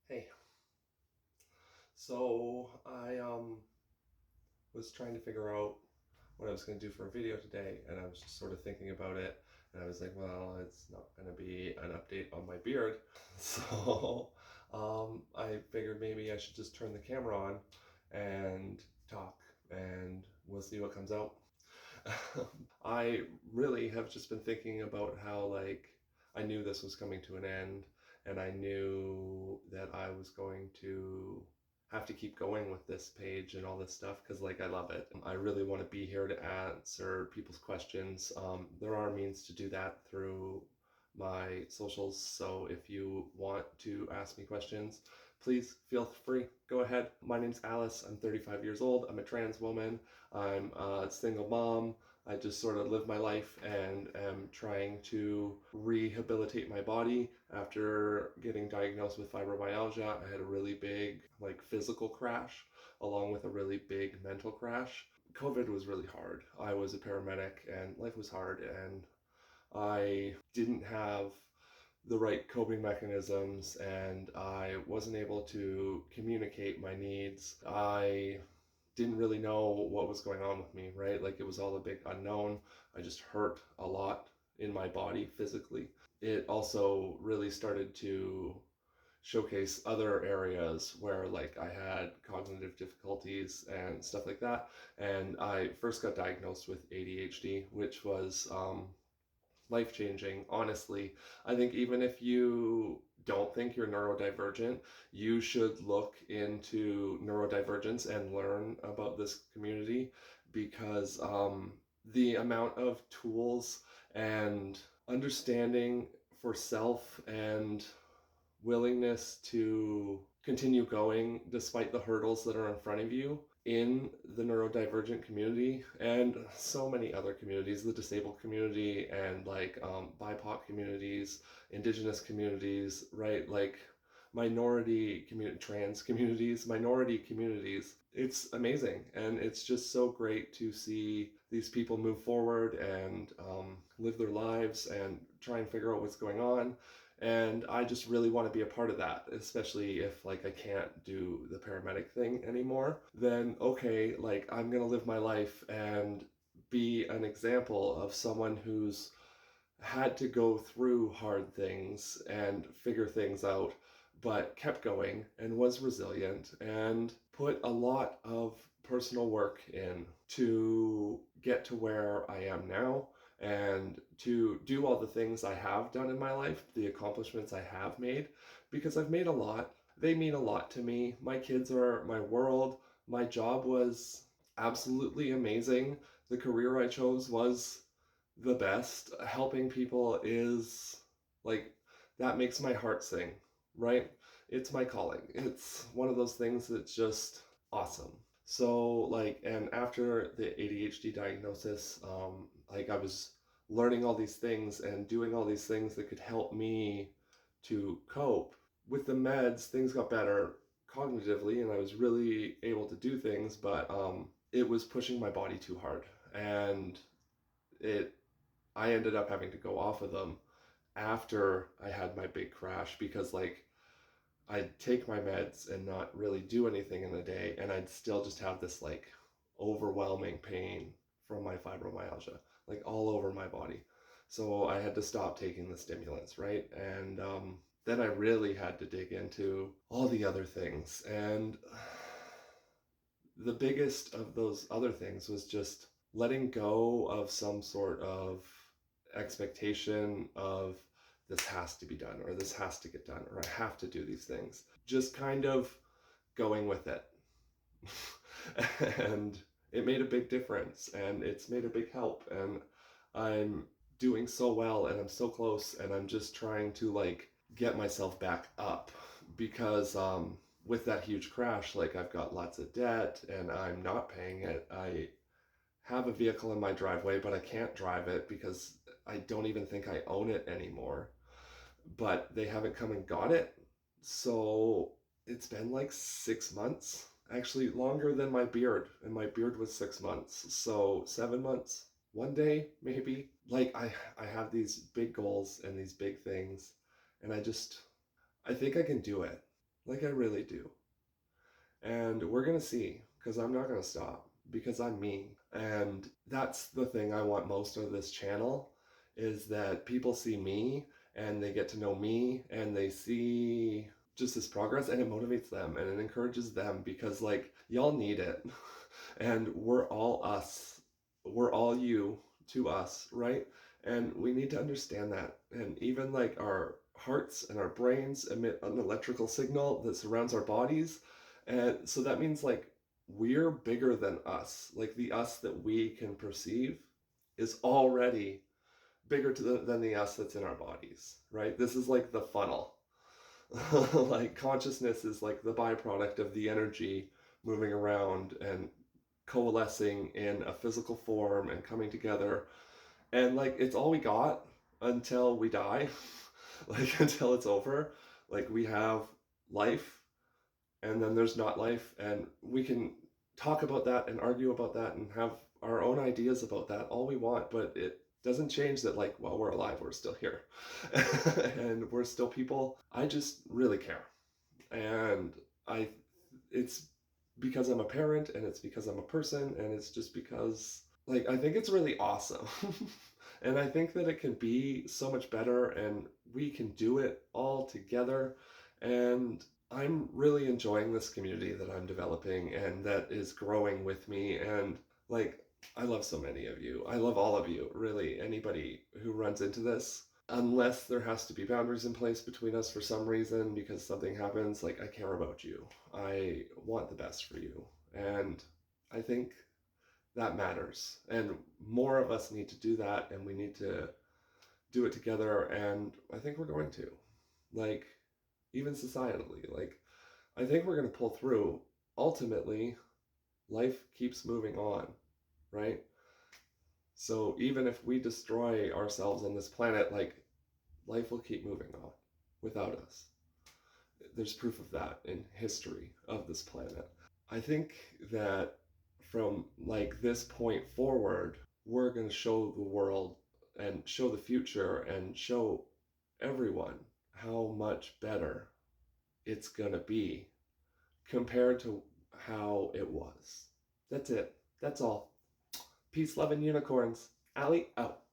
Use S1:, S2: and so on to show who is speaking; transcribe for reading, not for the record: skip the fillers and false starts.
S1: Hey, so I was trying to figure out what I was going to do for a video today, and I was just sort of thinking about it, and I was like, well, it's not going to be an update on my beard, so I figured maybe I should just turn the camera on and talk, and we'll see what comes out. I really have just been thinking about how, like, I knew this was coming to an end, and I knew that I was going to have to keep going with this page and all this stuff because, like, I love it. I really want to be here to answer people's questions. There are means to do that through my socials, so if you want to ask me questions, please feel free. Go ahead. My name's Alice. I'm 35 years old. I'm a trans woman. I'm a single mom. I just sort of live my life and am trying to rehabilitate my body after getting diagnosed with fibromyalgia. I had a really big, like, physical crash along with a really big mental crash. COVID was really hard. I was a paramedic and life was hard, and I didn't have the right coping mechanisms, and I wasn't able to communicate my needs. I didn't really know what was going on with me, right? Like, it was all a big unknown. I just hurt a lot in my body physically. It also really started to showcase other areas where, like, I had cognitive difficulties and stuff like that. And I first got diagnosed with ADHD, which was life changing, honestly. I think even if you don't think you're neurodivergent, you should look into neurodivergence and learn about this community because the amount of tools and understanding for self and willingness to continue going despite the hurdles that are in front of you in the neurodivergent community and so many other communities, the disabled community and, like, BIPOC communities, indigenous communities, right? Like, minority community, trans communities, minority communities. It's amazing, and it's just so great to see these people move forward and live their lives and try and figure out what's going on. And I just really want to be a part of that, especially if, like, I can't do the paramedic thing anymore. Then okay, like, I'm gonna live my life and be an example of someone who's had to go through hard things and figure things out, but kept going and was resilient and put a lot of personal work in to get to where I am now and to do all the things I have done in my life, the accomplishments I have made, because I've made a lot. They mean a lot to me. My kids are my world. My job was absolutely amazing. The career I chose was the best. Helping people is, like, that makes my heart sing, right? It's my calling. It's one of those things that's just awesome. So, like, and after the ADHD diagnosis, like, I was learning all these things and doing all these things that could help me to cope. With the meds, things got better cognitively, and I was really able to do things, but it was pushing my body too hard, and it I ended up having to go off of them after I had my big crash because, like, I'd take my meds and not really do anything in the day, and I'd still just have this, like, overwhelming pain from my fibromyalgia, like, all over my body. So I had to stop taking the stimulants, right? And then I really had to dig into all the other things. And the biggest of those other things was just letting go of some sort of expectation of this has to be done or this has to get done or I have to do these things. Just kind of going with it. And it made a big difference and it's made a big help, and I'm doing so well and I'm so close, and I'm just trying to, like, get myself back up because with that huge crash, like, I've got lots of debt and I'm not paying it. I have a vehicle in my driveway, but I can't drive it because I don't even think I own it anymore. But they haven't come and got it. So it's been like 6 months, actually longer than my beard, and my beard was 6 months. So 7 months, one day, maybe. Like, I have these big goals and these big things, and I think I can do it. Like, I really do. And we're going to see, because I'm not going to stop, because I'm me. And that's the thing I want most of this channel, is that people see me and they get to know me and they see just this progress, and it motivates them and it encourages them, because like, y'all need it. And we're all us. We're all you to us, right? And we need to understand that. And even like our hearts and our brains emit an electrical signal that surrounds our bodies. And so that means like, we're bigger than us. Like, the us that we can perceive is already bigger than the us that's in our bodies, right? This is like the funnel. Like, consciousness is like the byproduct of the energy moving around and coalescing in a physical form and coming together. And like, it's all we got until we die. Like, until it's over. Like, we have life, and then there's not life, and we can talk about that and argue about that and have our own ideas about that all we want, but it doesn't change that, like, while we're alive, we're still here. And we're still people. I just really care. And I it's because I'm a parent, and it's because I'm a person, and it's just because, like, I think it's really awesome. And I think that it can be so much better, and we can do it all together. And I'm really enjoying this community that I'm developing and that is growing with me. And like, I love so many of you. I love all of you, really. Anybody who runs into this, unless there has to be boundaries in place between us for some reason because something happens, like, I care about you. I want the best for you. And I think that matters. And more of us need to do that, and we need to do it together. And I think we're going to. Like, even societally, like, I think we're going to pull through. Ultimately, life keeps moving on, right? So even if we destroy ourselves on this planet, like, life will keep moving on without us. There's proof of that in history of this planet. I think that from like this point forward, we're going to show the world and show the future and show everyone how much better it's going to be compared to how it was. That's it. That's all. Peace, love, and unicorns. Allie, out.